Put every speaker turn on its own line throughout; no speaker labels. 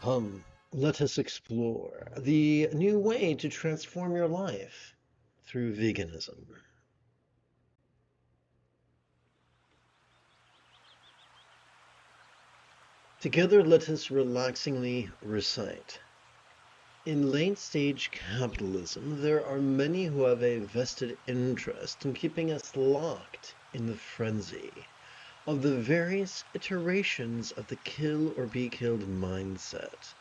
Come, let us explore the new way to transform your life through veganism. Together, let us relaxingly recite. In late-stage capitalism, there are many who have a vested interest in keeping us locked in the frenzy of the various iterations of the kill or be killed mindset.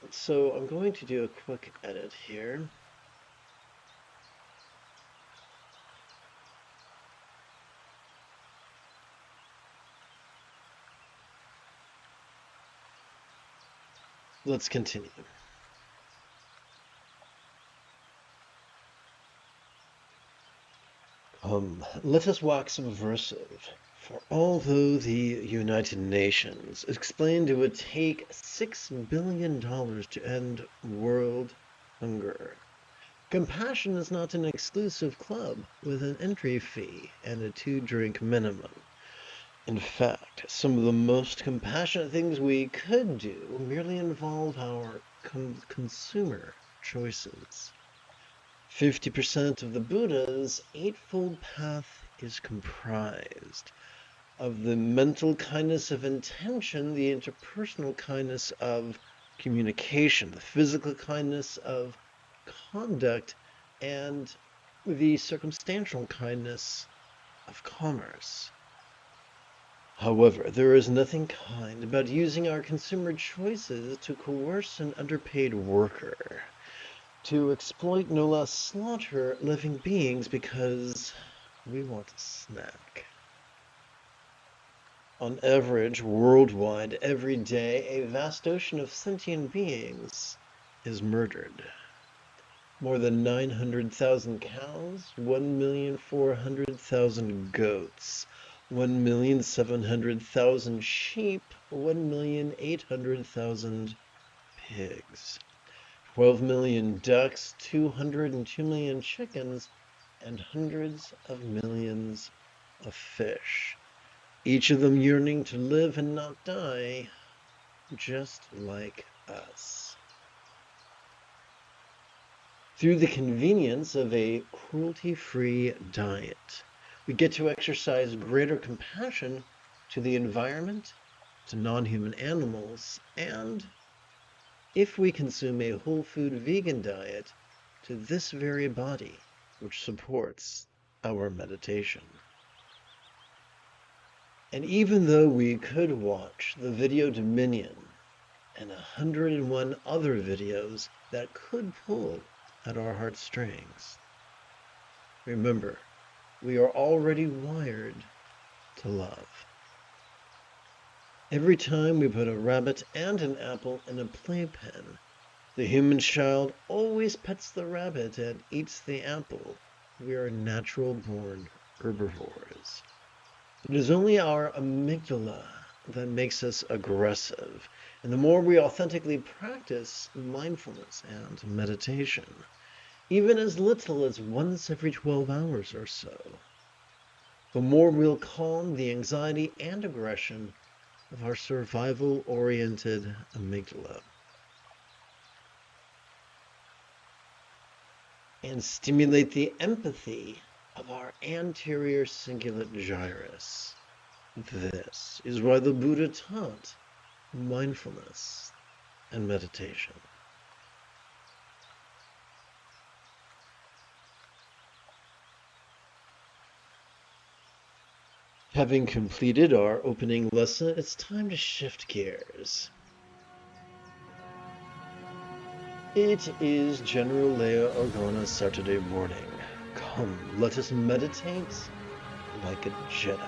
So I'm going to do a quick edit here. Let's continue. Let us wax subversive. For although the United Nations explained it would take $6 billion to end world hunger, compassion is not an exclusive club with an entry fee and a 2-drink minimum. In fact, some of the most compassionate things we could do merely involve our consumer choices. 50% of the Buddha's Eightfold Path is comprised of the mental kindness of intention, the interpersonal kindness of communication, the physical kindness of conduct, and the circumstantial kindness of commerce. However, there is nothing kind about using our consumer choices to coerce an underpaid worker, to exploit, no less slaughter, living beings because we want a snack. On average, worldwide, every day, a vast ocean of sentient beings is murdered. More than 900,000 cows, 1,400,000 goats, 1,700,000 sheep, 1,800,000 pigs, 12 million ducks, 202 million chickens, and hundreds of millions of fish, each of them yearning to live and not die, just like us. Through the convenience of a cruelty-free diet, we get to exercise greater compassion to the environment, to non-human animals, and, if we consume a whole food vegan diet, to this very body, which supports our meditation. And even though we could watch the video Dominion and 101 other videos that could pull at our heartstrings, remember, we are already wired to love. Every time we put a rabbit and an apple in a playpen, the human child always pets the rabbit and eats the apple. We are natural-born herbivores. It is only our amygdala that makes us aggressive, and the more we authentically practice mindfulness and meditation, even as little as once every 12 hours or so, the more we'll calm the anxiety and aggression of our survival-oriented amygdala and stimulate the empathy of our anterior cingulate gyrus. This is why the Buddha taught mindfulness and meditation. Having completed our opening lesson, it's time to shift gears. It is General Leia Orgona's Saturday morning. Come, let us meditate like a Jedi.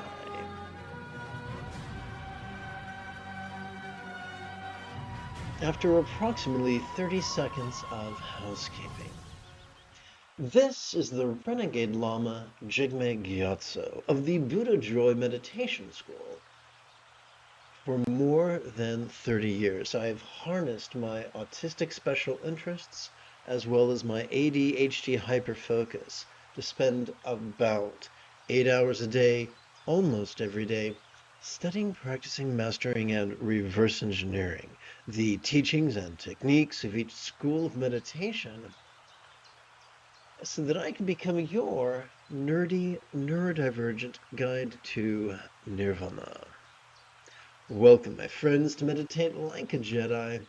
After approximately 30 seconds of housekeeping, this is the renegade Lama Jigme Gyatso of the Buddha Joy Meditation School. For more than 30 years, I have harnessed my autistic special interests as well as my ADHD hyperfocus to spend about 8 hours a day, almost every day, studying, practicing, mastering, and reverse engineering the teachings and techniques of each school of meditation so that I can become your nerdy, neurodivergent guide to Nirvana. Welcome, my friends, to Meditate Like a Jedi,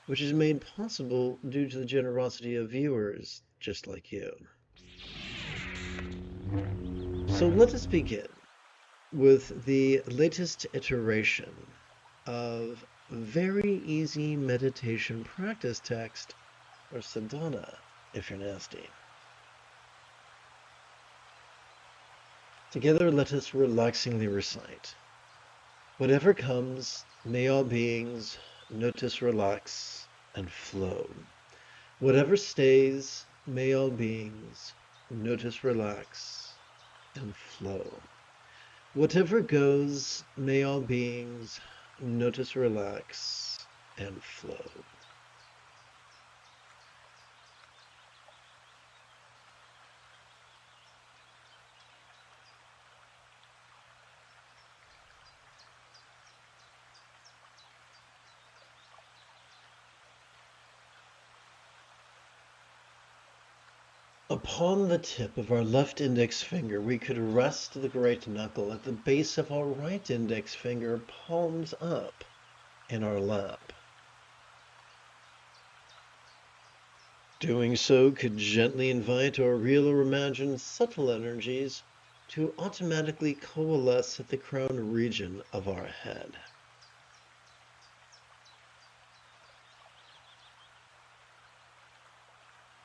which is made possible due to the generosity of viewers just like you. So let us begin with the latest iteration of very easy meditation practice text, or sadhana, if you're nasty. Together, let us relaxingly recite. Whatever comes, may all beings notice, relax, and flow. Whatever stays, may all beings notice, relax, and flow. Whatever goes, may all beings notice, relax, and flow. Upon the tip of our left index finger, we could rest the great knuckle at the base of our right index finger, palms up, in our lap. Doing so could gently invite our real or imagined subtle energies to automatically coalesce at the crown region of our head.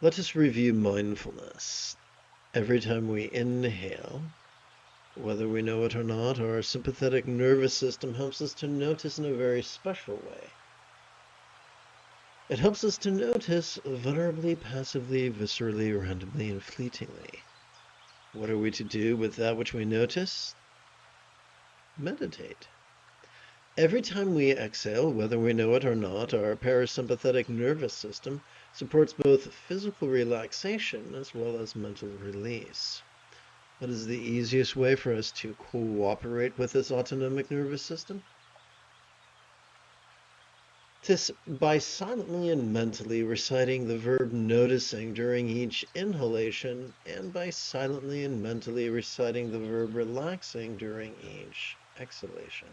Let us review mindfulness. Every time we inhale, whether we know it or not, our sympathetic nervous system helps us to notice in a very special way. It helps us to notice vulnerably, passively, viscerally, randomly, and fleetingly. What are we to do with that which we notice? Meditate. Every time we exhale, whether we know it or not, our parasympathetic nervous system supports both physical relaxation as well as mental release. What is the easiest way for us to cooperate with this autonomic nervous system? By silently and mentally reciting the verb noticing during each inhalation, and by silently and mentally reciting the verb relaxing during each exhalation.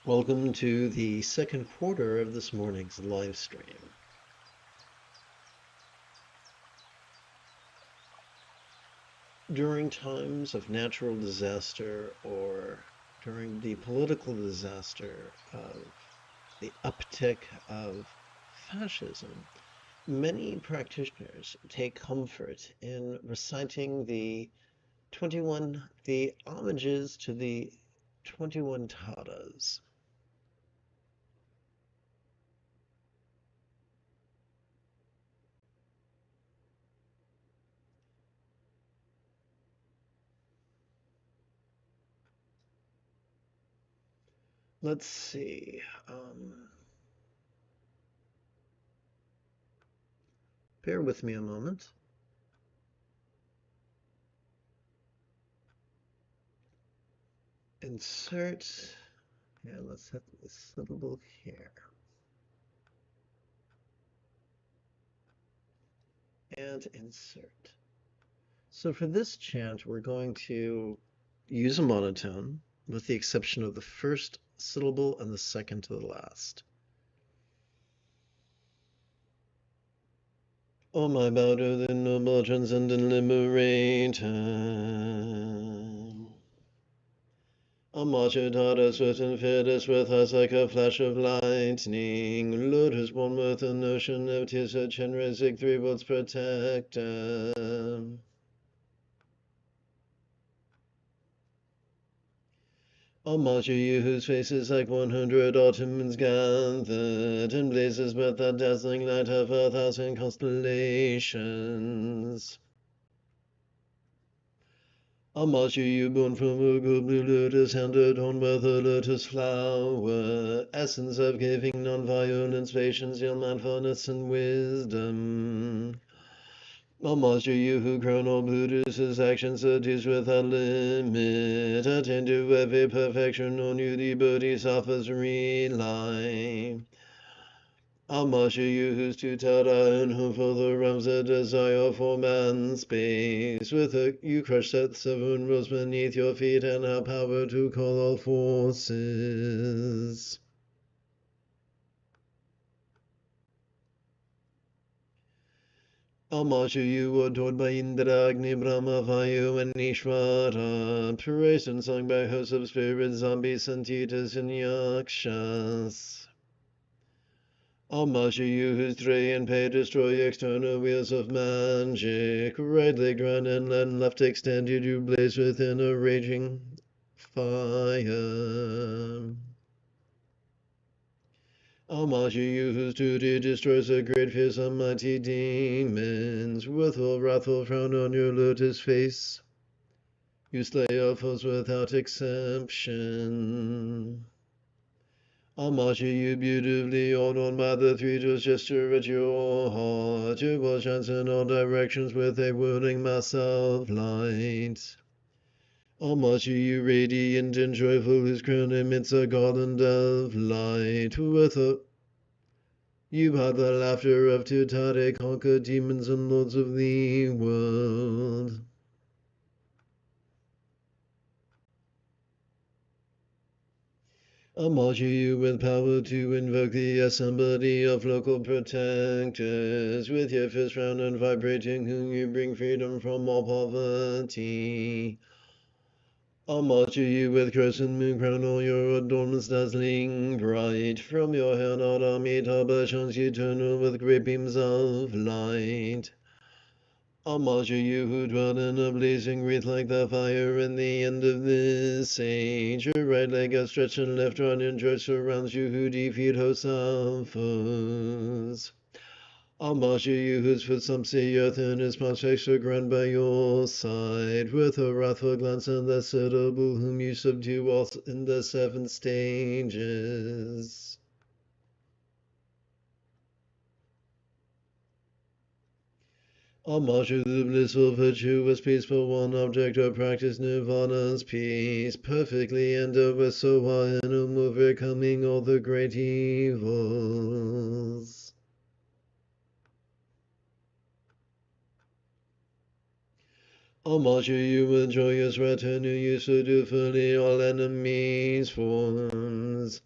Welcome to the second quarter of this morning's live stream. During times of natural disaster or during the political disaster of the uptick of fascism, many practitioners take comfort in reciting the homages to the 21 Taras. Let's see. Bear with me a moment. Insert. Yeah, let's have this syllable here. And insert. So for this chant, we're going to use a monotone, with the exception of the first syllable and the second to the last. Oh, my bow to the noble transcendent liberator. Homage to Tata, swift and fearless, with us like a flash of lightning. Lotus born with a notion of tears, a Chenrezig, three worlds protector. Homage to you whose face is like 100 autumns gathered, and blazes with the dazzling light of 1,000 constellations. Homage to you born from a good blue lotus, hand adorned with a lotus flower, essence of giving, non-violence, patience, yield, mindfulness, and wisdom. Homage to you who crown all Buddhist actions, seduce without limit, attain to every perfection, on you the bodhisattvas rely. Homage to you whose to Tara and whom for the realms a desire for man's space, with you crush the 7 worlds beneath your feet and have power to call all forces. Homage to you, adored by Indra, Agni, Brahma, Vayu, and Ishvara, praised and sung by hosts of spirits, zombies, Santitas, and Yakshas. Homage to you whose tray and pay destroy external wheels of magic, right leg run and left extended, you blaze within a raging fire. Homage to you whose duty destroys the great fears of mighty demons, with a wrathful frown on your lotus face. You slay your foes without exception. Homage to you beautifully adorned by the 3 jewels gesture at your heart. Your world shines in all directions with a whirling mass of light. Homage to you radiant and joyful, whose crown emits a garland of light. You are the laughter of Tutare, conquer demons and lords of the world. Homage to you with power to invoke the assembly of local protectors, with your fist round and vibrating, whom you bring freedom from all poverty. Homage to you with crescent moon crown, all your adornments dazzling bright. From your hair not Amitabha shines eternal with great beams of light. Homage to you who dwell in a blazing wreath like the fire in the end of this age. Your right leg outstretched and left arm in joy surrounds you who defeat hosts of foes. Homage to you whose footsteps the earth and its prospects are ground by your side, with a wrathful glance and the syllable whom you subdue all in the 7 stages. Homage to the blissful, virtuous, peaceful one, object of practice, nirvana's peace, perfectly endowed with soha and overcoming all the great evils. Homage to you with joyous retinue, you subdue fully all enemies' forms.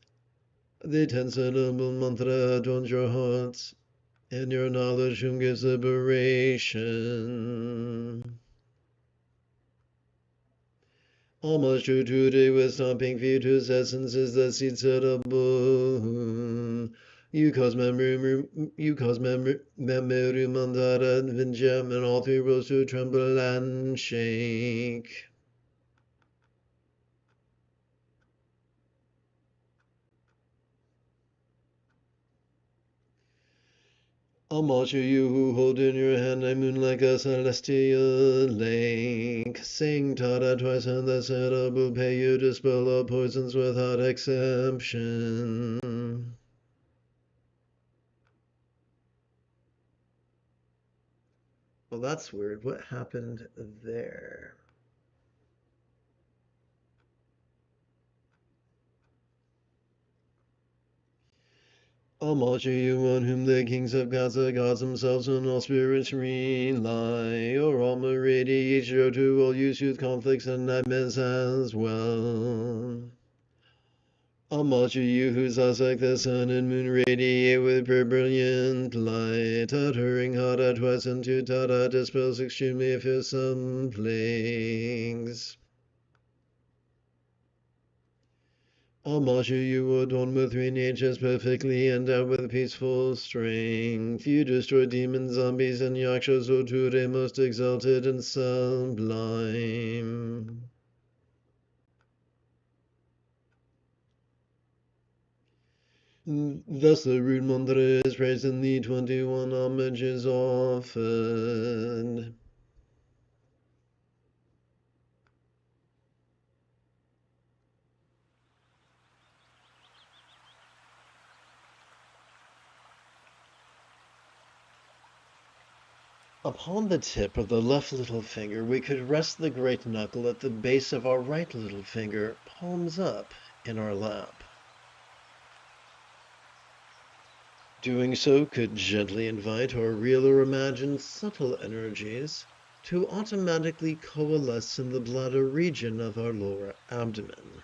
The ten-syllable mantra adorns your hearts, and your knowledge whom gives liberation. Almost true today with stopping feet whose essence is the seed set above. You cause memory mandara vinjam and all three worlds to tremble and shake. Almost you who hold in your hand a moon like a celestial lake. Sing Tara twice and the setup will pay you to spell all poisons without exception. Well, that's weird. What happened there? Almost you on whom the kings of Gaza, gods themselves, and all spirits rely. Your Alma radiates your to all use youth conflicts and nightmares as well. Almost you whose eyes like the sun and moon radiate with brilliant light, uttering Hara twice into Tara dispels extremely fearsome plagues. Almost you adorned with three natures perfectly endowed with peaceful strength. You destroy demons, zombies, and yakshas, Oture, most exalted and sublime. Thus the root mantra is praised and the 21 homages offered. Upon the tip of the left little finger, we could rest the great knuckle at the base of our right little finger, palms up, in our lap. Doing so could gently invite our real or imagined subtle energies to automatically coalesce in the bladder region of our lower abdomen.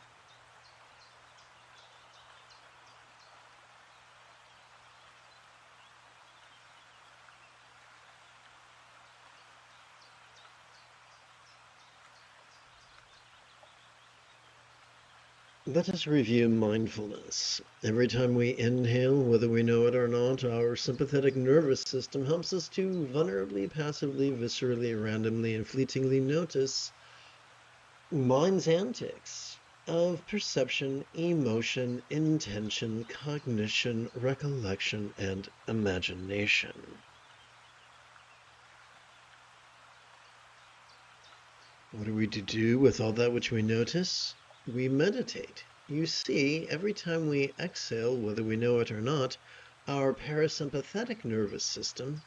Let us review mindfulness. Every time we inhale, whether we know it or not, our sympathetic nervous system helps us to vulnerably, passively, viscerally, randomly, and fleetingly notice mind's antics of perception, emotion, intention, cognition, recollection, and imagination. What are we to do with all that which we notice? We meditate. You see, every time we exhale, whether we know it or not, our parasympathetic nervous system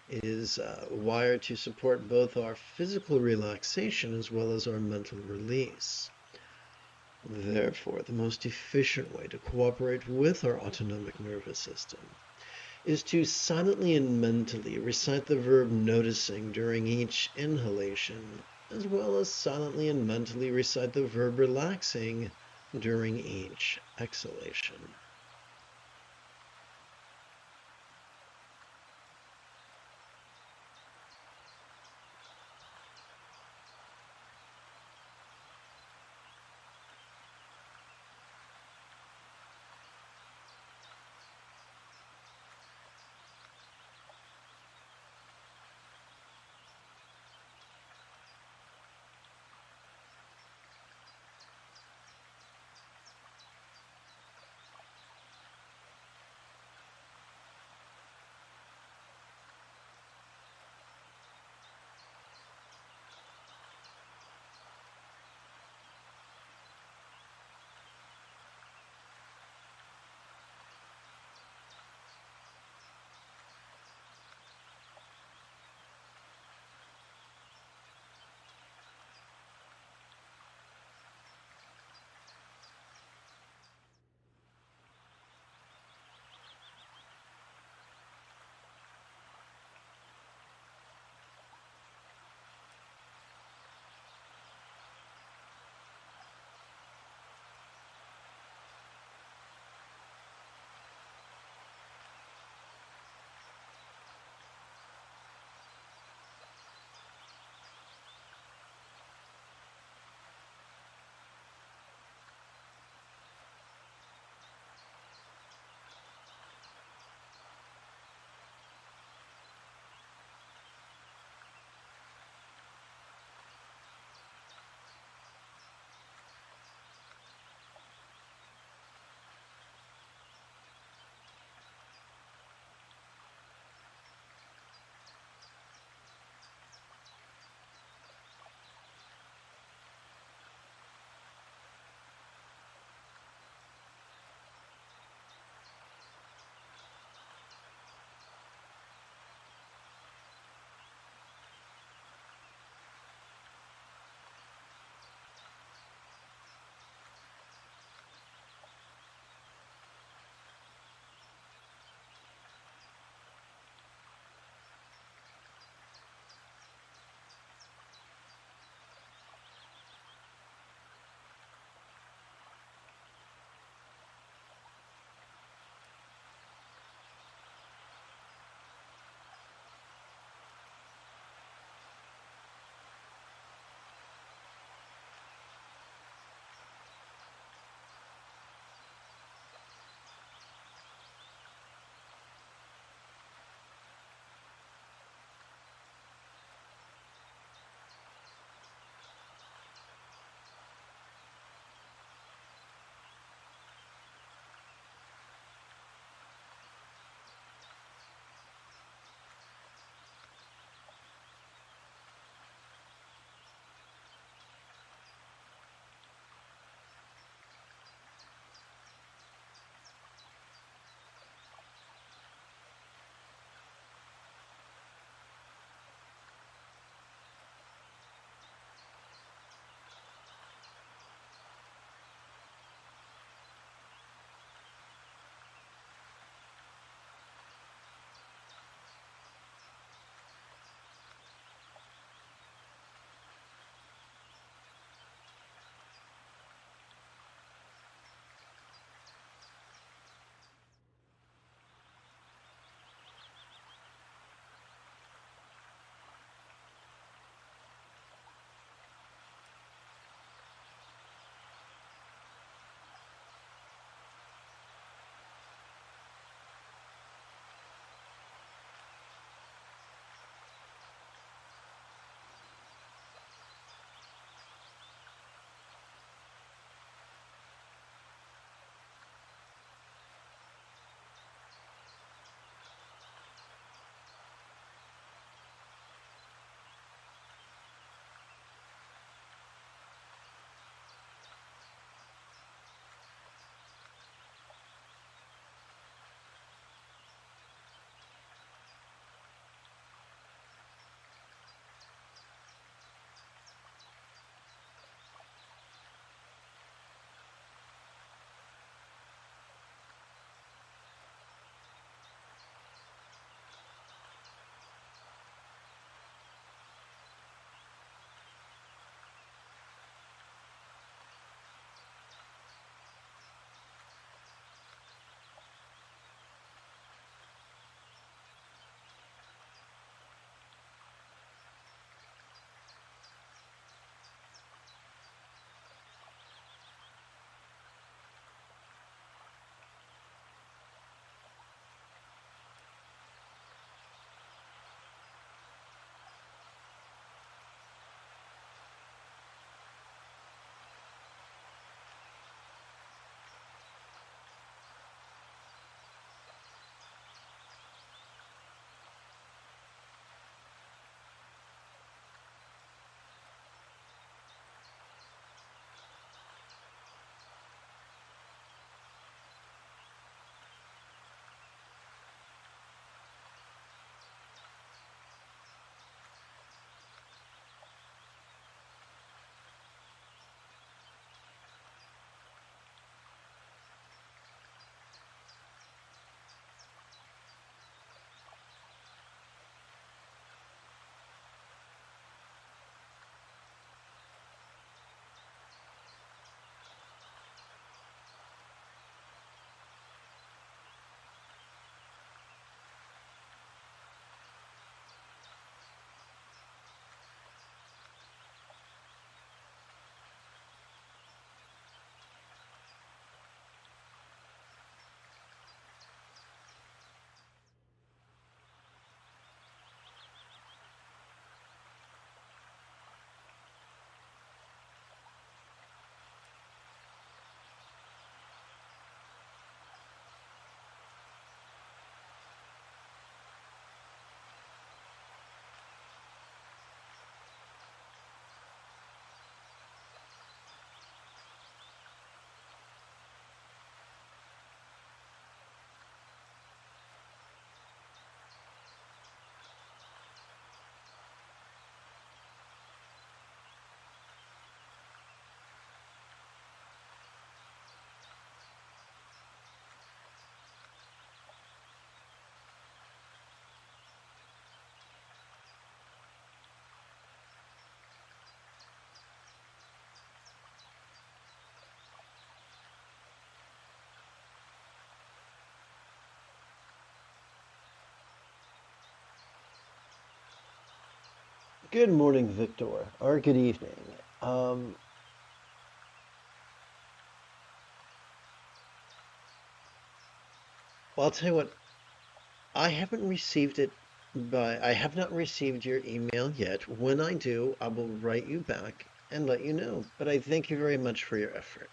is wired to support both our physical relaxation as well as our mental release. Therefore, the most efficient way to cooperate with our autonomic nervous system is to silently and mentally recite the verb noticing during each inhalation, as well as silently and mentally recite the verb relaxing during each exhalation. Good morning, Victor, or good evening. Um, well, I'll tell you what, I haven't received it I have not received your email yet. When I do, I will write you back and let you know. But I thank you very much for your effort.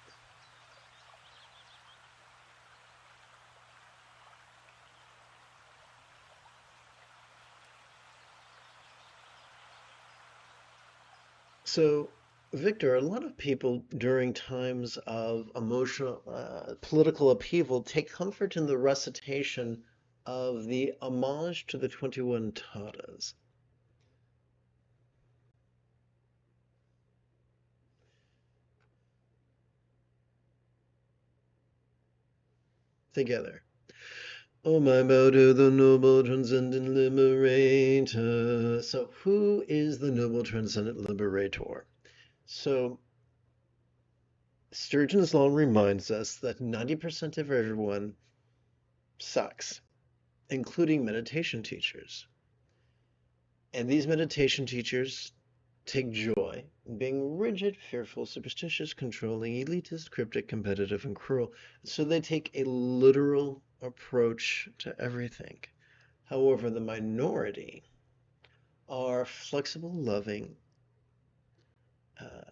So, Victor, a lot of people during times of emotional, political upheaval take comfort in the recitation of the homage to the 21 Taras. Together. Oh, my bow to the noble transcendent liberator. So, who is the noble transcendent liberator? So, Sturgeon's Law reminds us that 90% of everyone sucks, including meditation teachers. And these meditation teachers take joy in being rigid, fearful, superstitious, controlling, elitist, cryptic, competitive, and cruel. So they take a literal approach to everything. However, the minority are flexible, loving, uh,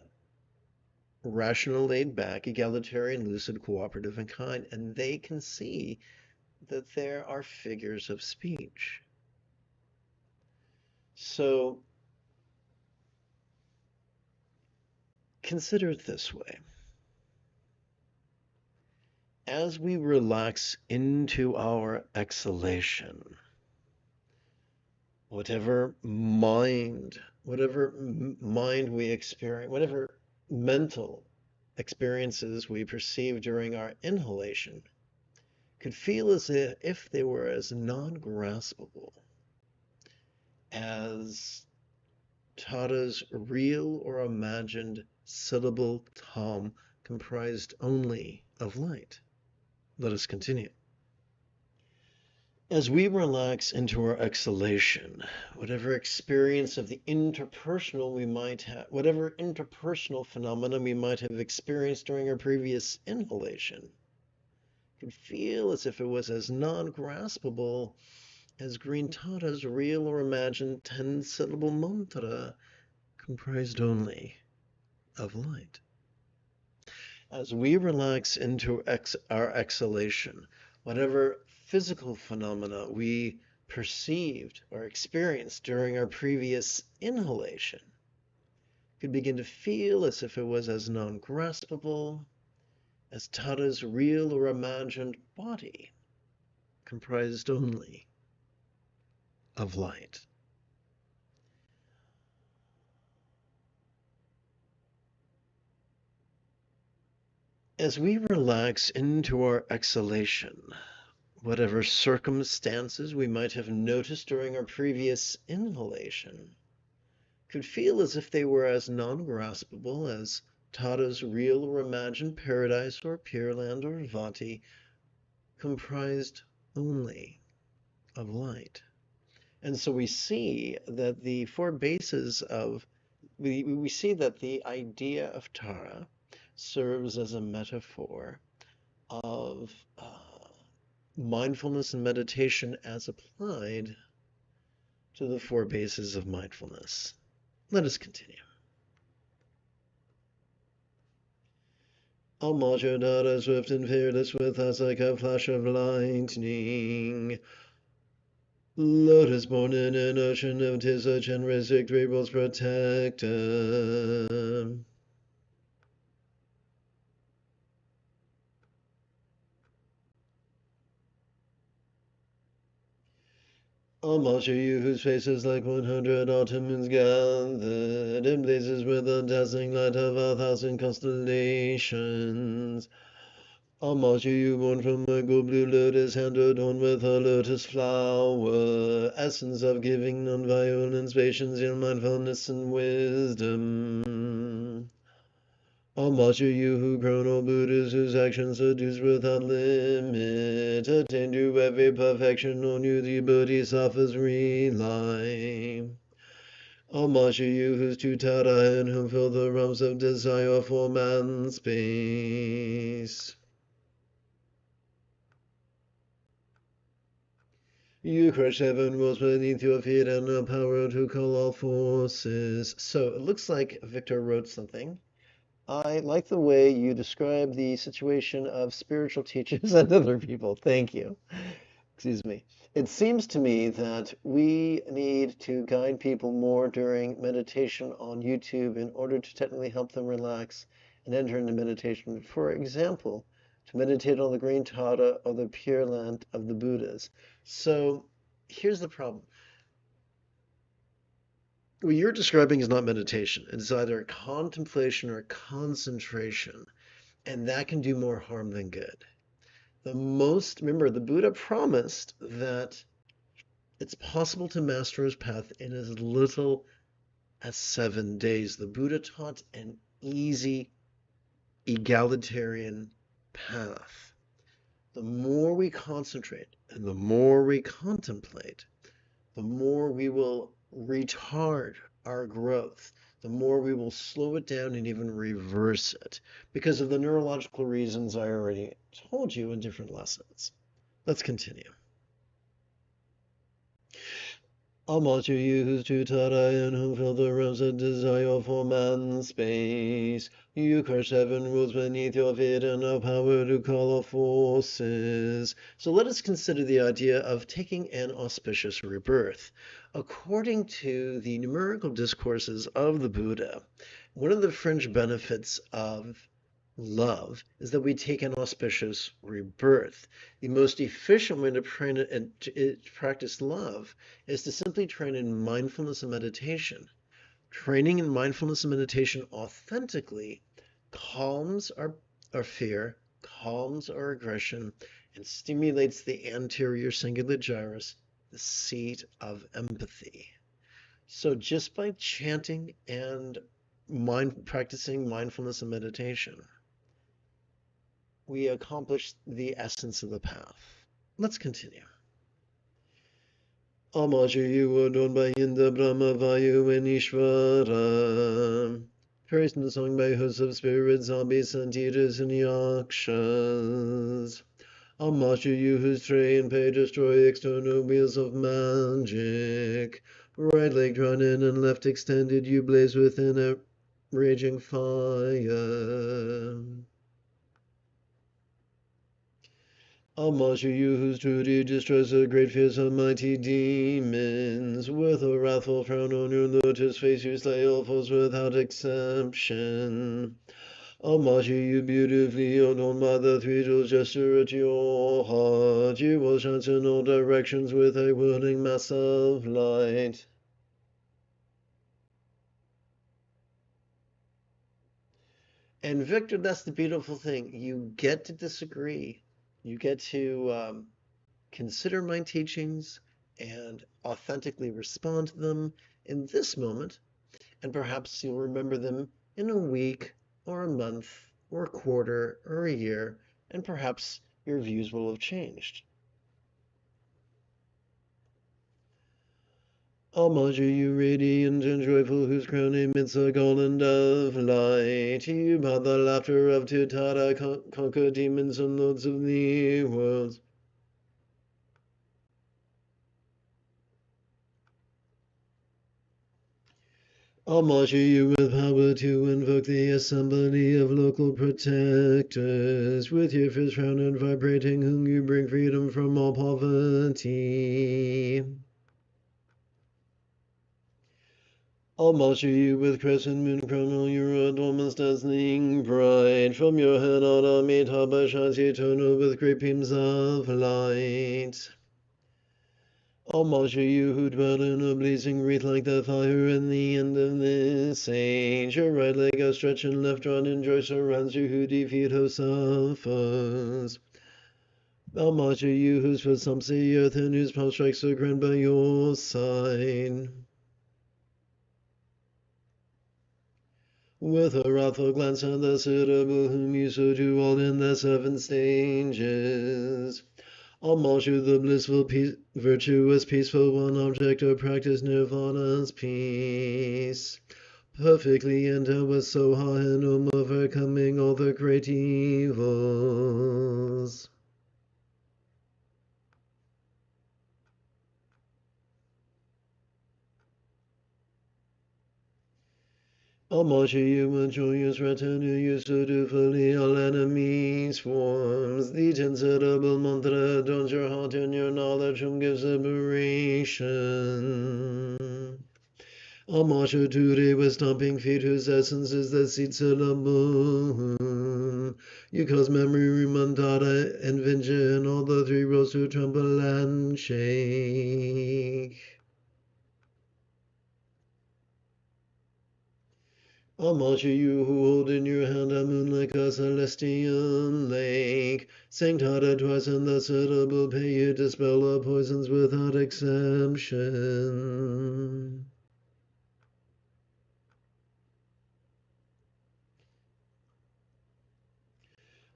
rational, laid back, egalitarian, lucid, cooperative, and kind. And they can see that there are figures of speech. So consider it this way. As we relax into our exhalation, whatever mind we experience, whatever mental experiences we perceive during our inhalation could feel as if they were as non-graspable as Tada's real or imagined syllable tom comprised only of light. Let us continue. As we relax into our exhalation, whatever experience of the interpersonal we might have, whatever interpersonal phenomena we might have experienced during our previous inhalation, could feel as if it was as non-graspable as Green Tata's real or imagined 10-syllable mantra comprised only of light. As we relax into our exhalation, whatever physical phenomena we perceived or experienced during our previous inhalation could begin to feel as if it was as non-graspable as Tada's real or imagined body comprised only of light. As we relax into our exhalation, whatever circumstances we might have noticed during our previous inhalation could feel as if they were as non-graspable as Tada's real or imagined paradise or Pure Land or Vati comprised only of light. And so we see that the four bases of, we see that the idea of Tara serves as a metaphor of mindfulness and meditation as applied to the four bases of mindfulness. Let us continue. I'll march your daughter swift and fearless with us like a flash of lightning. Lotus born in an ocean of tears, a generous victory will's protector. I'll march you whose face is like 100 autumn moons gathered in blazes with the dazzling light of 1,000 constellations. I'll march you born from a gold blue lotus, hand adorned with a lotus flower, essence of giving, non-violence, patience, in mindfulness and wisdom. I'll march you who crown all Buddhas, whose actions seduce without limit, attain to every perfection, on you the Bodhisattvas rely. Homage to you whose true Tara and whom fill the realms of desire for man's space. You crush heaven worlds beneath your feet and the power to call all forces. So it looks like Victor wrote something. I like the way you describe the situation of spiritual teachers and other people. Thank you. Excuse me. It seems to me that we need to guide people more during meditation on YouTube in order to technically help them relax and enter into meditation. For example, to meditate on the green Tara or the Pure Land of the Buddhas. So here's the problem. What you're describing is not meditation. It's either contemplation or concentration, and that can do more harm than good. Remember, the Buddha promised that it's possible to master his path in as little as 7 days. The Buddha taught an easy, egalitarian path. The more we concentrate and the more we contemplate, the more we will retard our growth, the more we will slow it down and even reverse it because of the neurological reasons I already told you in different lessons. Let's continue. Homage to you whose true Tara and whom fill the realms of desire for man's space. You crush heaven rules beneath your feet and have power to call all forces. So let us consider the idea of taking an auspicious rebirth. According to the numerical discourses of the Buddha, one of the fringe benefits of love is that we take an auspicious rebirth. The most efficient way to practice love is to simply train in mindfulness and meditation. Training in mindfulness and meditation authentically calms our fear, calms our aggression, and stimulates the anterior cingulate gyrus, the seat of empathy. So just by chanting and practicing mindfulness and meditation, we accomplish the essence of the path. Let's continue. Homage to you, adorned by Indra, Brahma, Vayu, and Ishvara. Praised and sung by hosts of spirits, zombies, centipedes, and yakshas. Homage to you whose train pay destroy external wheels of magic. Right leg drawn in and left extended, you blaze within a raging fire. Homage to you whose duty destroys the great fears of mighty demons. With a wrathful frown on your lotus face, you slay all foes without exception. Homage to you beautifully adorned by the three jewels gesture at your heart. You will shine in all directions with a whirling mass of light. And Victor, that's the beautiful thing. You get to disagree. You get to consider my teachings and authentically respond to them in this moment, and perhaps you'll remember them in a week or a month or a quarter or a year, and perhaps your views will have changed. Homage to you, radiant and joyful, whose crown emits a garland of light. You, by the laughter of Tutara, conquer demons and lords of the world. Homage to you with power to invoke the assembly of local protectors. With your fist round and vibrating, whom you bring freedom from all poverty. Homage to you with crescent moon crown on your adornments dazzling bright. From your head out Amitabha shines eternal with great beams of light. Homage to you who dwell in a blazing wreath like the fire in the end of this age. Your right leg outstretched and left drawn in joy surrounds you who defeat hosts of foes. Homage to you whose foot stomps the earth and whose palm strikes the ground by your side. With a wrathful glance at the suitable whom you so do all in the 7 stages. Almashu, the blissful, virtuous, peaceful one object of practice, nirvana's peace. Perfectly endowed with Soha and overcoming all the great evils. Almashu, you and joyous retinue, you so dutifully all enemies forms. The insensible mantra adorns your heart and your knowledge whom gives liberation. Almashu Ture with stomping feet whose essence is the Sitsalabun. You cause memory, Mandata, and Vinja, and all the three worlds to tremble and shake. Almashu, you who hold in your hand a moon like a celestial lake. Sanctata twice and the suitable pay you dispel all poisons without exception.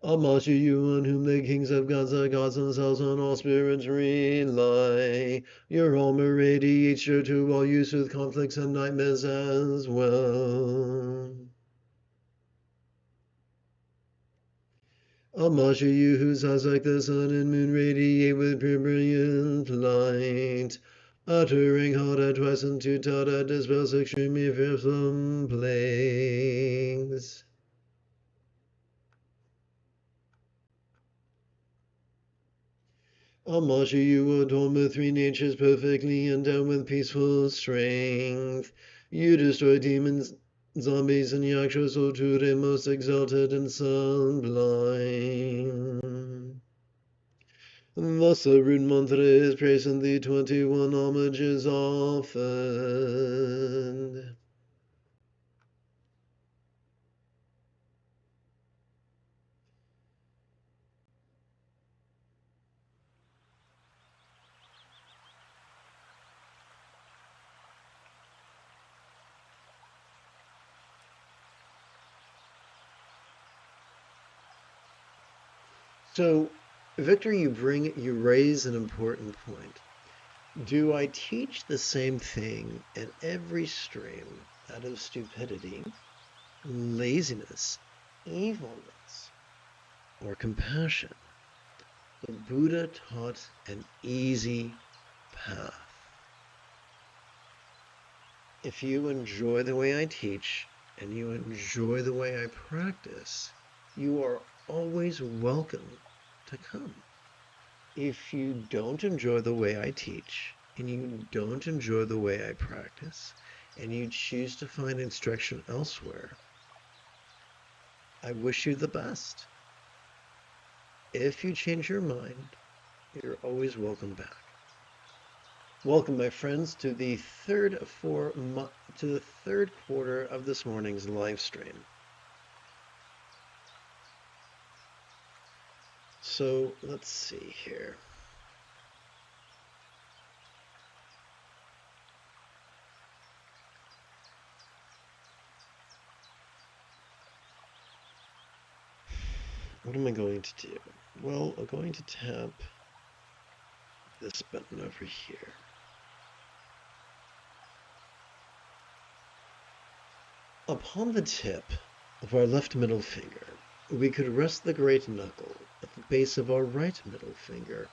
Almashu, you on whom the kings of gods, the gods themselves, and all spirits rely. Your armor radiates sure to all use with conflicts and nightmares as well. Almashu, you whose eyes like the sun and moon radiate with pure brilliant light. Uttering Hada twice and two Tada dispels extremely fearsome plagues. Almashu, you adorn with three natures perfectly endowed with peaceful strength. You destroy demons, zombies, and yakshas, O Ture, most exalted and sublime. Thus the root mantra is praised and the 21 homages offered. So, Victor, you raise an important point. Do I teach the same thing in every stream out of stupidity, laziness, evilness, or compassion? The Buddha taught an easy path. If you enjoy the way I teach and you enjoy the way I practice, you are always welcome to come. If you don't enjoy the way I teach and you don't enjoy the way I practice and you choose to find instruction elsewhere, I wish you the best. If you change your mind, you're always welcome back. Welcome, my friends, to the third quarter of this morning's live stream. So let's see here. What am I going to do? Well, I'm going to tap this button over here. Upon the tip of our left middle finger, we could rest the great knuckle at the base of our right middle finger,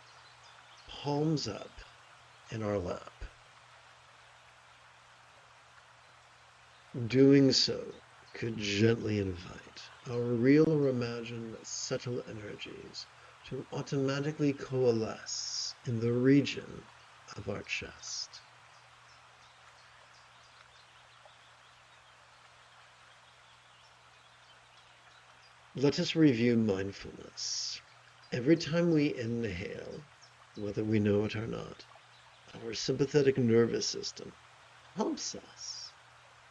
palms up in our lap. Doing so could gently invite our real or imagined subtle energies to automatically coalesce in the region of our chest. Let us review mindfulness. Every time we inhale, whether we know it or not, our sympathetic nervous system helps us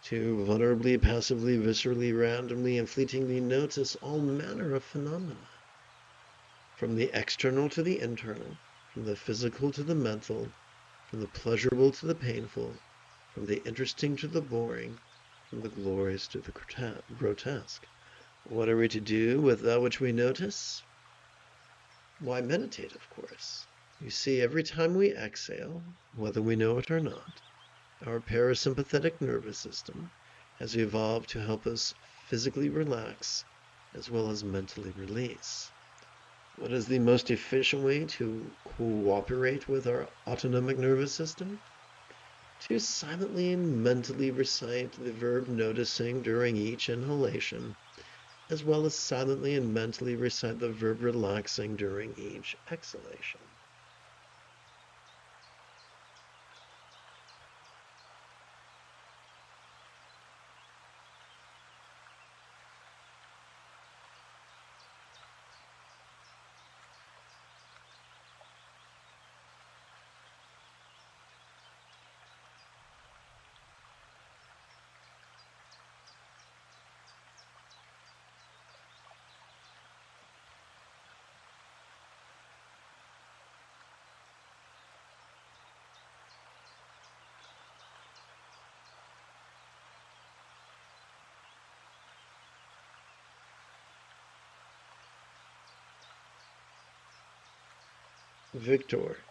to vulnerably, passively, viscerally, randomly, and fleetingly notice all manner of phenomena, from the external to the internal, from the physical to the mental, from the pleasurable to the painful, from the interesting to the boring, from the glorious to the grotesque. What are we to do with that which we notice? Why meditate, of course? You see, every time we exhale, whether we know it or not, our parasympathetic nervous system has evolved to help us physically relax as well as mentally release. What is the most efficient way to cooperate with our autonomic nervous system? To silently and mentally recite the verb noticing during each inhalation, as well as silently and mentally recite the verb relaxing during each exhalation. Victor,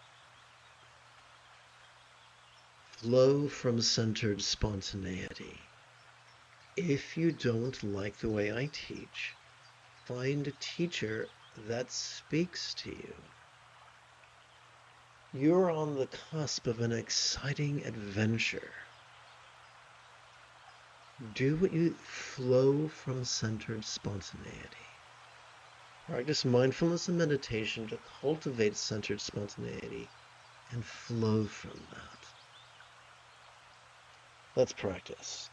flow from centered spontaneity. If you don't like the way I teach, find a teacher that speaks to you. You're on the cusp of an exciting adventure. Do what you flow from centered spontaneity. Practice mindfulness and meditation to cultivate centered spontaneity and flow from that. Let's practice.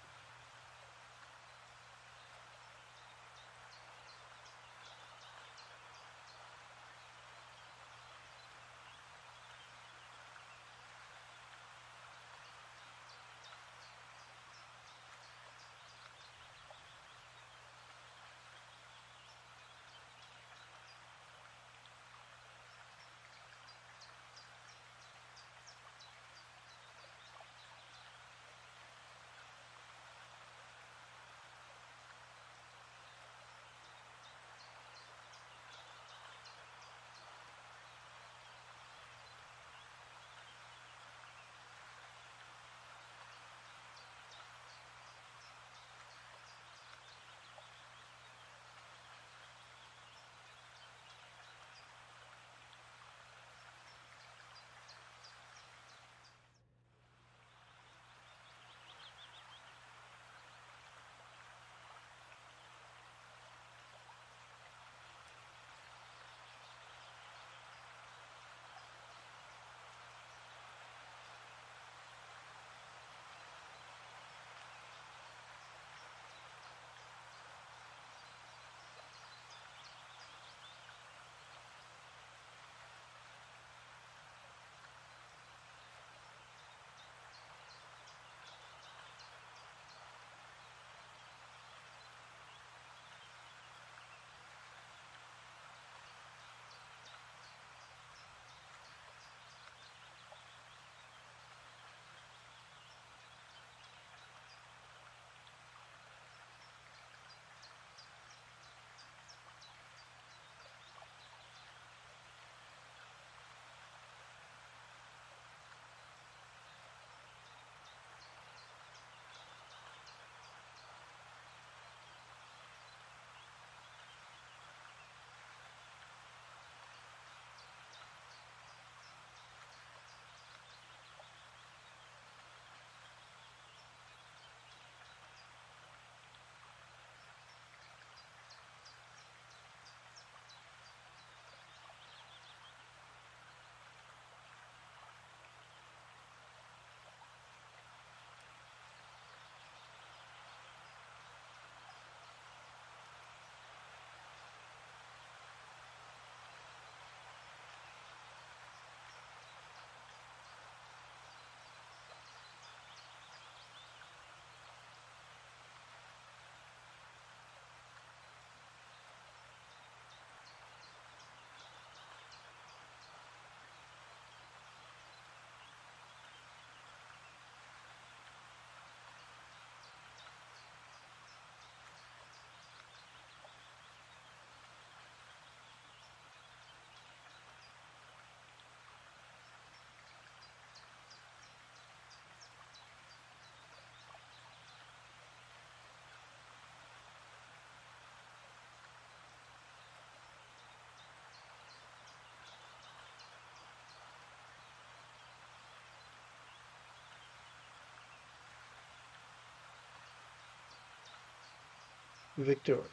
Victor,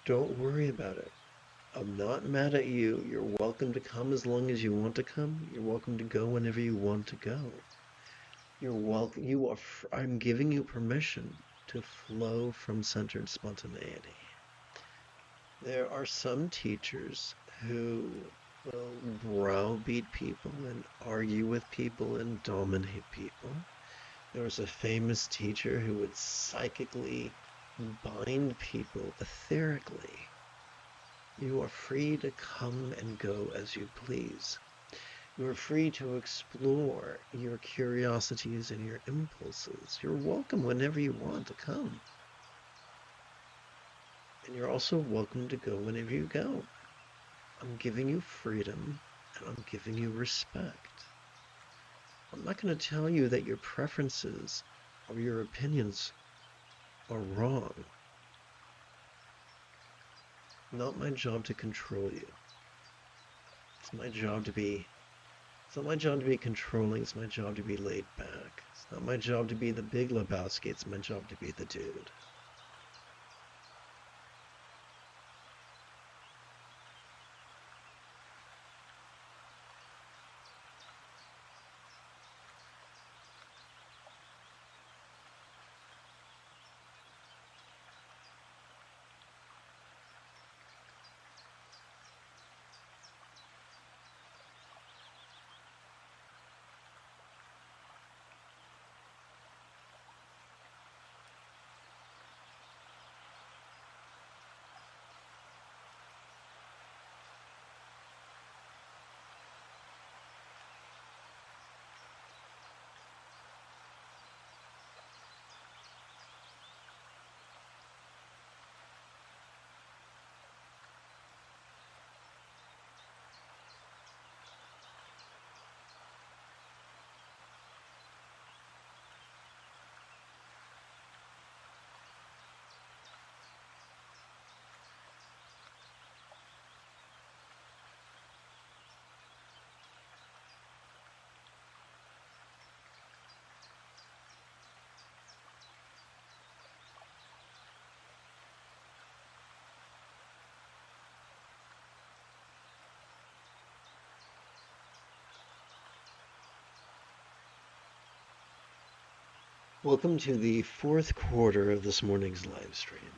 don't worry about it. I'm not mad at you. You're welcome to come as long as you want to come. You're welcome to go whenever you want to go. You're welcome. I'm giving you permission to flow from centered spontaneity. There are some teachers who will browbeat people and argue with people and dominate people. There was a famous teacher who would psychically bind people etherically. You are free to come and go as you please. You are free to explore your curiosities and your impulses. You're welcome whenever you want to come. And you're also welcome to go whenever you go. I'm giving you freedom, and I'm giving you respect. I'm not going to tell you that your preferences or your opinions are wrong. Not my job to control you. It's not my job to be controlling. It's my job to be laid back. It's not my job to be the Big Lebowski. It's my job to be the dude. Welcome to the fourth quarter of this morning's live stream.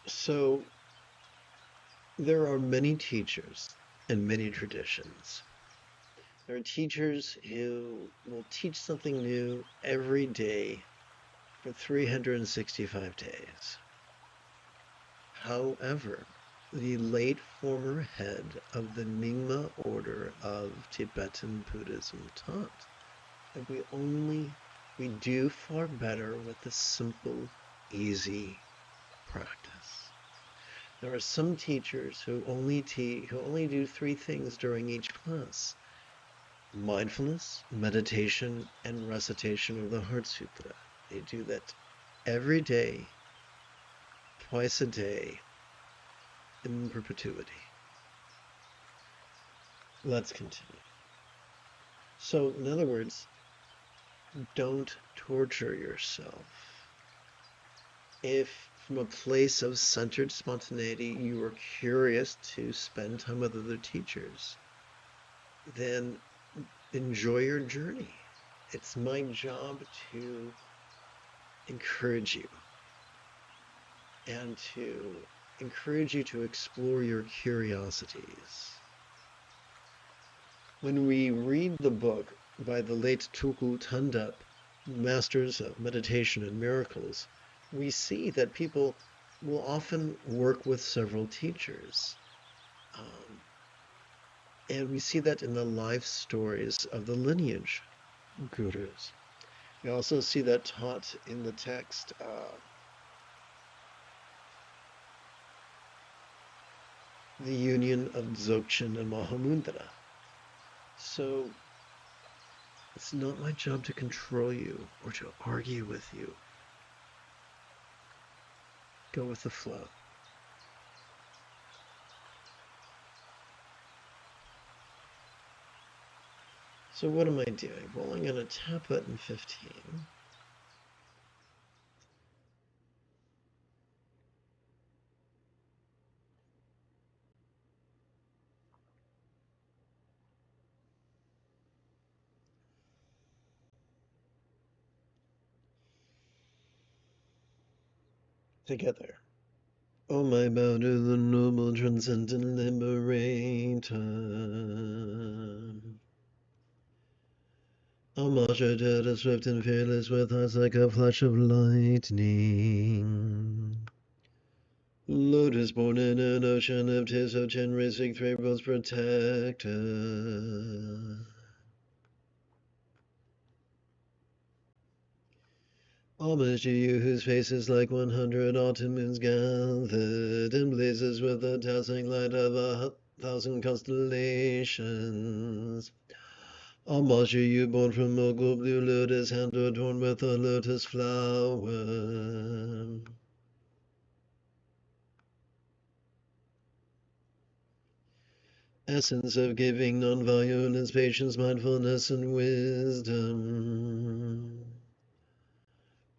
So, there are many teachers and many traditions. There are teachers who will teach something new every day for 365 days. However, the late former head of the Nyingma order of Tibetan Buddhism taught that we do far better with the simple, easy practice. There are some teachers who only do three things during each class: mindfulness, meditation, and recitation of the Heart Sutra. They do that every day, twice a day, in perpetuity. Let's continue. So, in other words, don't torture yourself. If from a place of centered spontaneity you are curious to spend time with other teachers, then enjoy your journey. It's my job to encourage you and to encourage you to explore your curiosities. When we read the book by the late Tulku Thondup, Masters of Meditation and Miracles, we see that people will often work with several teachers. And we see that in the life stories of the lineage gurus. We also see that taught in the text the union of Dzogchen and Mahamudra. So it's not my job to control you or to argue with you. Go with the flow. So what am I doing? Well, I'm going to tap button 15. Together. Oh, my bow to the noble transcendent liberator. Homage to the swift and fearless with eyes like a flash of lightning. Lotus born in an ocean of tears, so Chen racing three worlds protector. Homage to you whose face is like 100 autumn moons gathered and blazes with the dazzling light of 1,000 constellations. Homage to you born from mogul blue lotus, hand adorned with a lotus flower. Essence of giving, non-violence, patience, mindfulness, and wisdom.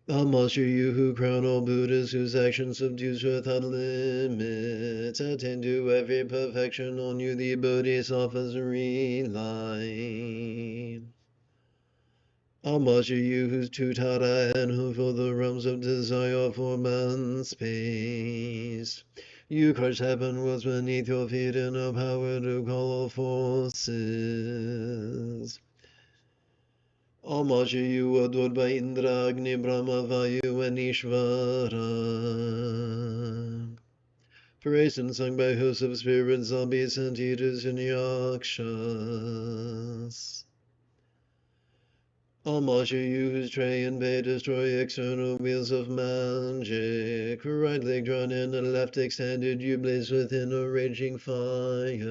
Homage to you who crown all Buddhas, whose action subdues without limits. Attain to every perfection, on you the bodhisattvas rely. Homage to you whose tutara and who fill the realms of desire, form, and space. You crush heaven was beneath your feet in a power to call all forces. Homage to you adored by Indra, Agni, Brahma, Vayu, and Ishvara. Praised and sung by hosts of spirits, zombies, anteaters, and yakshas. Homage to you whose tray and bay destroy external wheels of magic. Right leg drawn in and left extended, you blaze within a raging fire.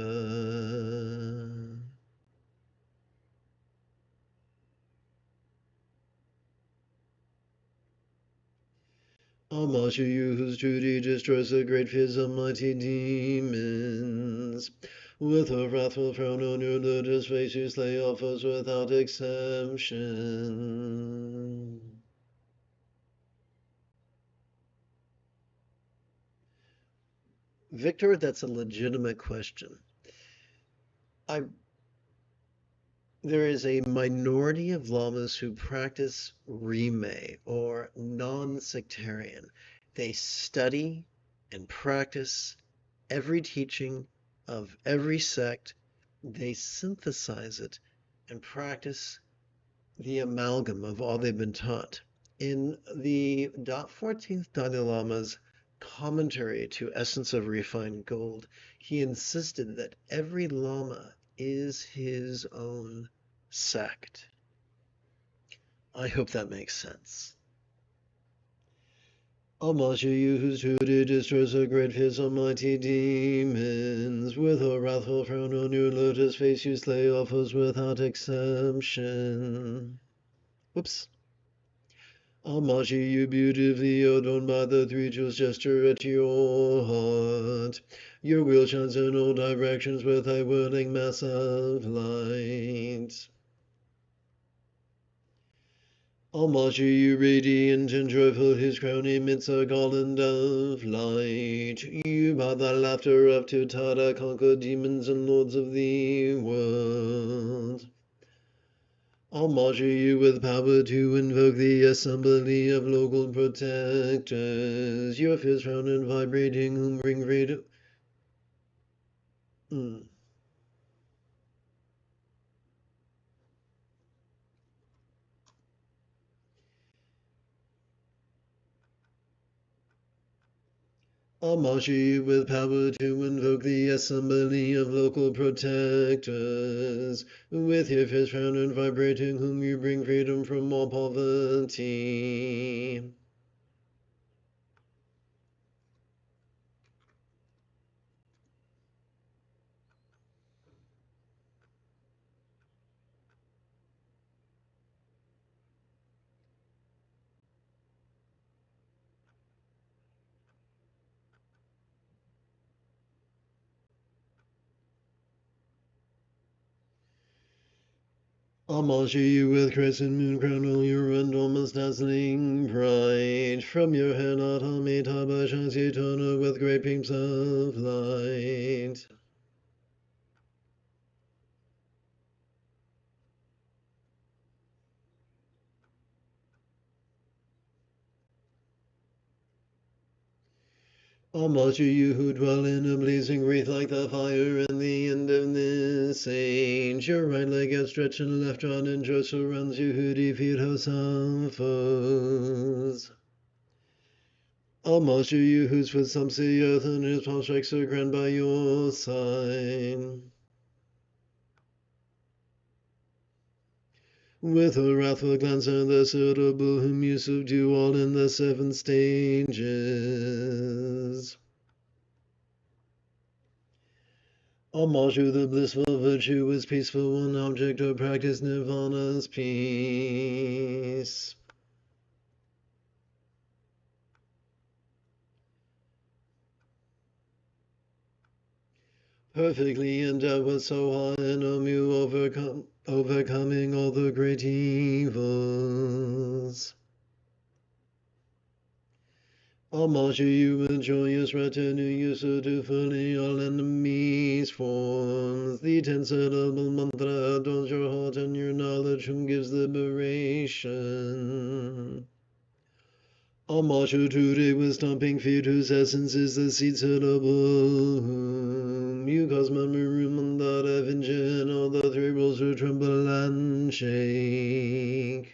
Homage to you whose duty destroys the great fears of mighty demons. With a wrathful frown on your lotus face, you slay all foes without exception. Victor, that's a legitimate question. There is a minority of lamas who practice Rime or non-sectarian. They study and practice every teaching of every sect. They synthesize it and practice the amalgam of all they've been taught. In the 14th Dalai Lama's commentary to Essence of Refined Gold, he insisted that every Lama is his own sect. I hope that makes sense. Homage to you whose duty destroys the great fears of mighty demons. With a wrathful frown on your lotus face, you slay all foes without exception. Whoops. Homage to you beautifully adorned by the three jewels gesture at your heart. Your wheel shines in all directions with a whirling mass of light. Homage to you radiant and joyful, whose crown emits a garland of light. You by the laughter of Tutada conquer demons and lords of the world. Homage to you with power to invoke the assembly of local protectors. Your fierce round and vibrating whom bring freedom. Homage to you with power to invoke the assembly of local protectors. With your fierce round and vibrating whom you bring freedom from all poverty. I'll show you with crescent moon crown all your enormous dazzling bright. From your head Amitabha shines eternal with great beams of light. Almost you who dwell in a blazing wreath like the fire in the end of this age. Your right leg outstretched and left arm and joy surrounds you who defeat hosts of foes. Almost you whose footsteps the earth and whose palm strikes are grand by your side. With a wrathful glance and the suitable whom you subdue all in the 7 stages. Almashu, the blissful virtue, is peaceful, one object of practice, nirvana's peace. Perfectly endowed with so high an you overcoming all the great evils. Almashu, you with joyous retinue, you subdue fully all enemies' forms. The 10-syllable mantra adorns your heart and your knowledge, whom gives liberation. Almashu, today with stomping feet, whose essence is the seed-syllable whom you cause memory mandara vision, all the 3 worlds to tremble and shake.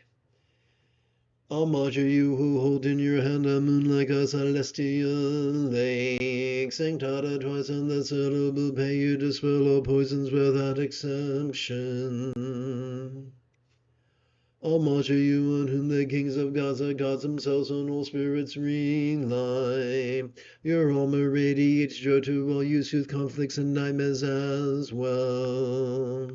Almashu, you who hold in your hand a moon like a celestial lake, sanctada twice and the syllable pay you dispel all poisons without exception. Almashu, you on whom the kings of gods are gods themselves and all spirits rely. Your armor radiates joy to all you soothe conflicts and nightmares as well.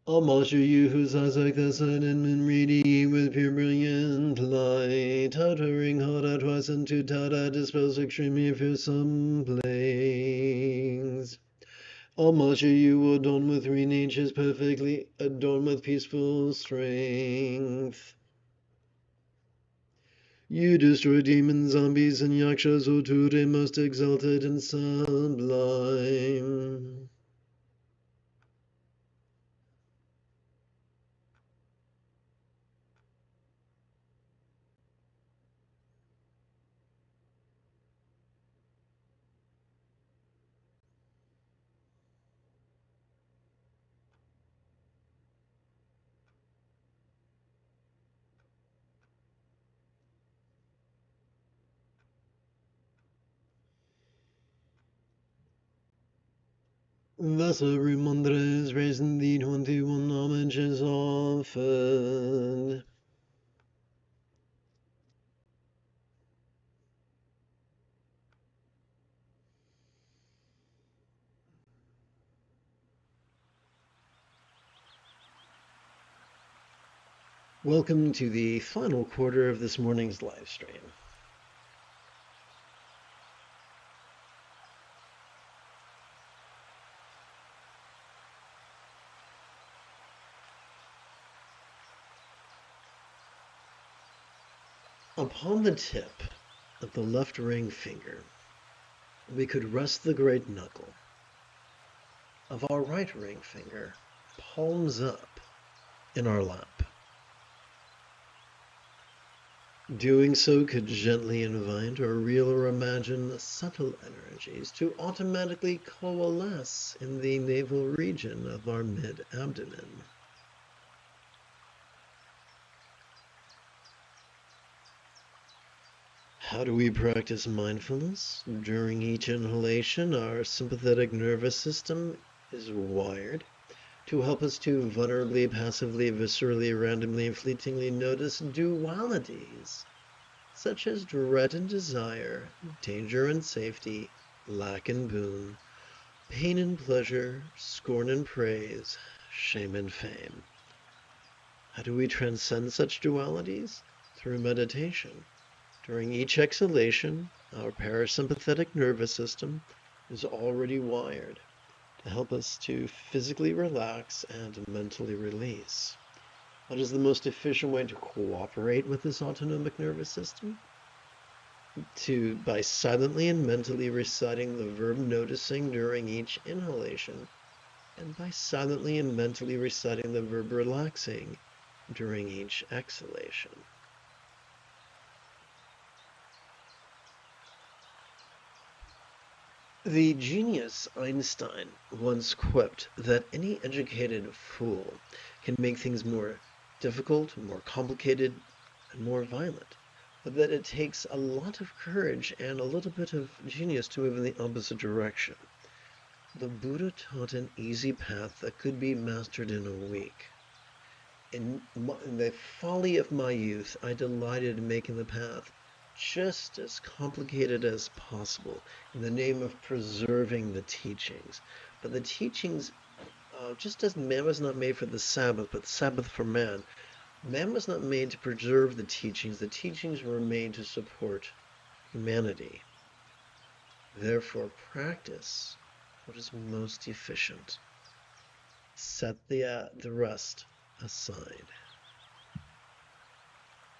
Almashu, you whose eyes like the sun and moon radiate with pure brilliant light, uttering Hara twice and to Tara dispels extremely fearsome plagues. Almashu, you adorn with 3 natures, perfectly adorned with peaceful strength. You destroy demons, zombies, and yakshas, O today most exalted and sublime. Thus every mantra is raised in the 21 homages offered. Welcome to the final quarter of this morning's live stream. Upon the tip of the left ring finger, we could rest the great knuckle of our right ring finger, palms up, in our lap. Doing so could gently invite or reel or imagine subtle energies to automatically coalesce in the navel region of our mid-abdomen. How do we practice mindfulness? During each inhalation, our sympathetic nervous system is wired to help us to vulnerably, passively, viscerally, randomly, and fleetingly notice dualities, such as dread and desire, danger and safety, lack and boon, pain and pleasure, scorn and praise, shame and fame. How do we transcend such dualities? Through meditation. During each exhalation, our parasympathetic nervous system is already wired to help us to physically relax and mentally release. What is the most efficient way to cooperate with this autonomic nervous system? By silently and mentally reciting the verb noticing during each inhalation, and by silently and mentally reciting the verb relaxing during each exhalation. The genius Einstein once quipped that any educated fool can make things more difficult, more complicated, and more violent, but that it takes a lot of courage and a little bit of genius to move in the opposite direction. The Buddha taught an easy path that could be mastered in a week. In the folly of my youth, I delighted in making the path just as complicated as possible in the name of preserving the teachings. But the teachings, just as man was not made for the Sabbath, but the Sabbath for man, man was not made to preserve the teachings. The teachings were made to support humanity. Therefore, practice what is most efficient. Set the rest aside.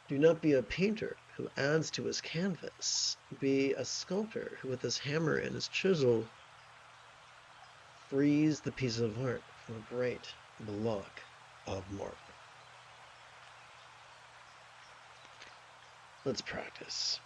Do not be a painter who adds to his canvas. Be a sculptor who with his hammer and his chisel frees the piece of art from a great block of marble. Let's practice.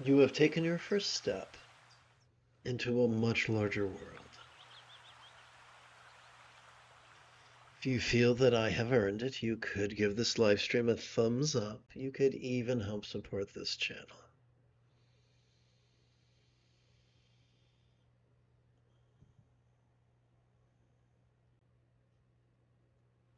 You have taken your first step into a much larger world. If you feel that I have earned it, you could give this live stream a thumbs up. You could even help support this channel.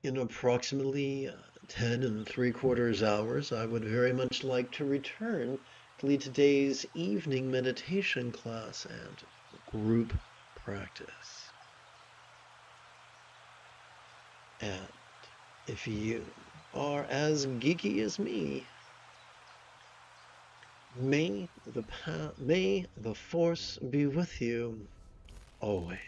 In approximately 10 3/4 hours, I would very much like to return to lead today's evening meditation class and group practice. And if you are as geeky as me, may the force be with you always.